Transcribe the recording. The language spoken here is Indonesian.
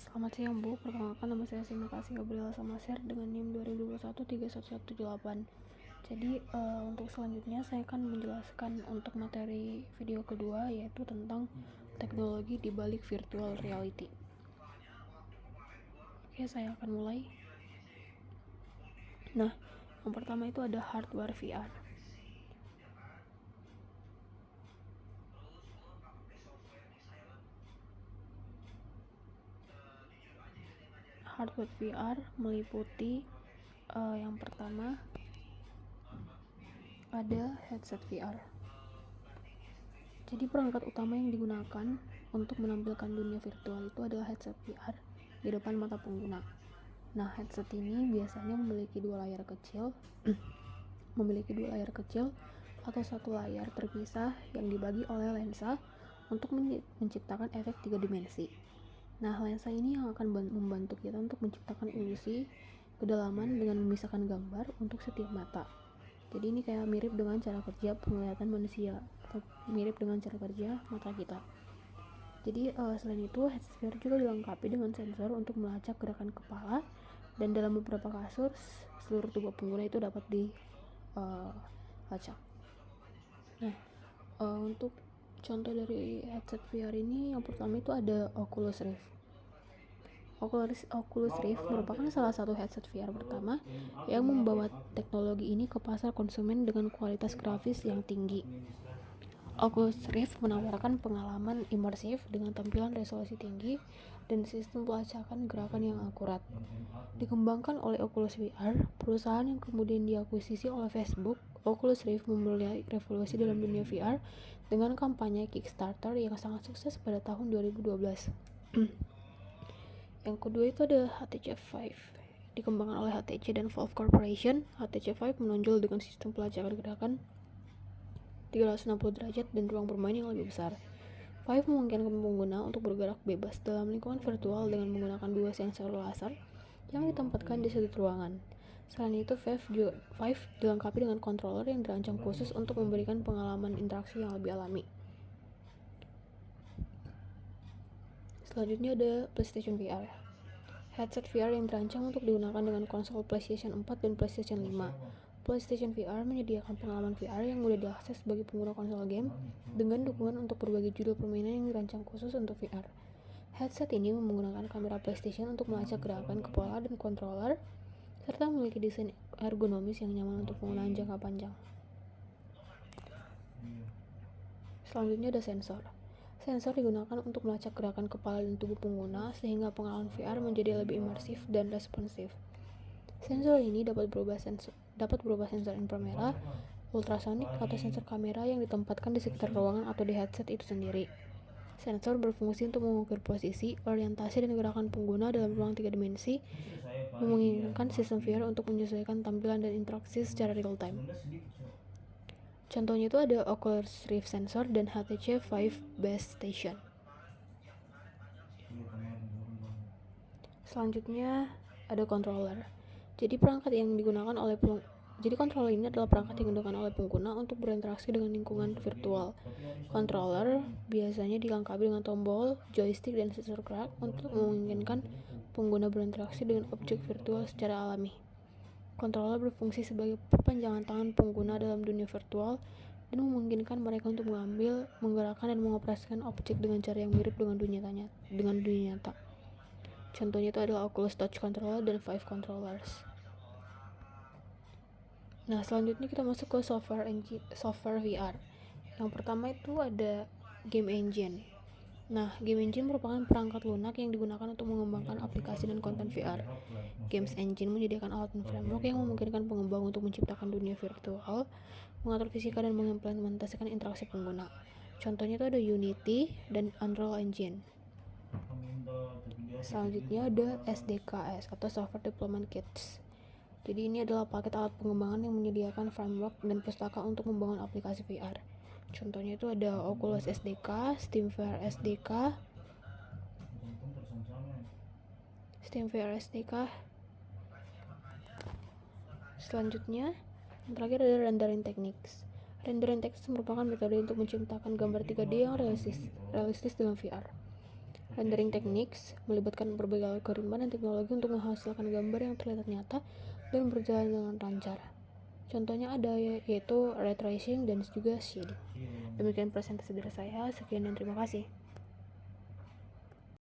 Selamat siang Bu, perkenalkan nama saya Sinakasi Gabriela Samaser dengan NIM 2021-31178. Jadi untuk selanjutnya saya akan menjelaskan untuk materi video kedua, yaitu tentang teknologi di balik virtual reality. Oke, saya akan mulai. Nah, yang pertama itu ada hardware VR. Hardware VR meliputi yang pertama ada headset VR. Jadi perangkat utama yang digunakan untuk menampilkan dunia virtual itu adalah headset VR di depan mata pengguna. Nah, headset ini biasanya memiliki dua layar kecil atau satu layar terpisah yang dibagi oleh lensa untuk menciptakan efek 3 dimensi. Nah, lensa ini yang akan membantu kita untuk menciptakan ilusi kedalaman dengan memisahkan gambar untuk setiap mata. Jadi ini kayak mirip dengan cara kerja penglihatan manusia atau mirip dengan cara kerja mata kita. Jadi selain itu, headset VR juga dilengkapi dengan sensor untuk melacak gerakan kepala, dan dalam beberapa kasus seluruh tubuh pengguna itu dapat dilacak. Nah, untuk contoh dari headset VR ini, yang pertama itu ada Oculus Rift. Oculus Rift merupakan salah satu headset VR pertama yang membawa teknologi ini ke pasar konsumen dengan kualitas grafis yang tinggi. Oculus Rift menawarkan pengalaman imersif dengan tampilan resolusi tinggi dan sistem pelacakan gerakan yang akurat. Dikembangkan oleh Oculus VR, perusahaan yang kemudian diakuisisi oleh Facebook, Oculus Rift memulai revolusi dalam dunia VR dengan kampanye Kickstarter yang sangat sukses pada tahun 2012. Yang kedua itu ada HTC Vive. Dikembangkan oleh HTC dan Valve Corporation, HTC Vive menonjol dengan sistem pelacakan gerakan 360 derajat dan ruang bermain yang lebih besar. Vive memungkinkan pengguna untuk bergerak bebas dalam lingkungan virtual dengan menggunakan dua sensor laser yang ditempatkan di sudut ruangan. Selain itu, Vive dilengkapi dengan controller yang dirancang khusus untuk memberikan pengalaman interaksi yang lebih alami. Selanjutnya ada PlayStation VR. Headset VR yang dirancang untuk digunakan dengan konsol PlayStation 4 dan PlayStation 5. PlayStation VR menyediakan pengalaman VR yang mudah diakses bagi pengguna konsol game dengan dukungan untuk berbagai judul permainan yang dirancang khusus untuk VR. Headset ini menggunakan kamera PlayStation untuk melacak gerakan kepala dan controller, serta memiliki desain ergonomis yang nyaman untuk penggunaan jangka panjang. Selanjutnya ada sensor. Sensor digunakan untuk melacak gerakan kepala dan tubuh pengguna sehingga pengalaman VR menjadi lebih imersif dan responsif. Sensor ini dapat berubah sensor inframerah, ultrasonik, atau sensor kamera yang ditempatkan di sekitar ruangan atau di headset itu sendiri. Sensor berfungsi untuk mengukur posisi, orientasi, dan gerakan pengguna dalam ruang 3 dimensi, memungkinkan sistem VR untuk menyesuaikan tampilan dan interaksi secara real time. Contohnya itu ada Oculus Rift Sensor dan HTC Vive Base Station. Selanjutnya ada controller. Jadi controller ini adalah perangkat yang digunakan oleh pengguna untuk berinteraksi dengan lingkungan virtual. Controller biasanya dilengkapi dengan tombol, joystick, dan sensor gerak untuk memungkinkan pengguna berinteraksi dengan objek virtual secara alami. Controller berfungsi sebagai perpanjangan tangan pengguna dalam dunia virtual dan memungkinkan mereka untuk mengambil, menggerakkan, dan mengoperasikan objek dengan cara yang mirip dengan dunia nyata. Contohnya itu adalah Oculus Touch Controller dan Vive Controllers. Nah, selanjutnya kita masuk ke software VR. Yang pertama itu ada Game Engine. Nah, Game Engine merupakan perangkat lunak yang digunakan untuk mengembangkan aplikasi dan konten VR. Games Engine menyediakan alat dan framework yang memungkinkan pengembang untuk menciptakan dunia virtual, mengatur fisika, dan mengimplementasikan interaksi pengguna. Contohnya itu ada Unity dan Unreal Engine. Selanjutnya ada SDKs atau Software Development Kits. Jadi ini adalah paket alat pengembangan yang menyediakan framework dan pustaka untuk membangun aplikasi VR. Contohnya itu ada Oculus SDK, SteamVR SDK, Selanjutnya, yang terakhir ada rendering techniques. Rendering techniques merupakan metode untuk menciptakan gambar 3D yang realistis dalam VR. Rendering techniques melibatkan berbagai algoritma dan teknologi untuk menghasilkan gambar yang terlihat nyata dan berjalan dengan lancar. Contohnya ada yaitu ray tracing dan juga shading. Demikian presentasi dari saya. Sekian dan terima kasih.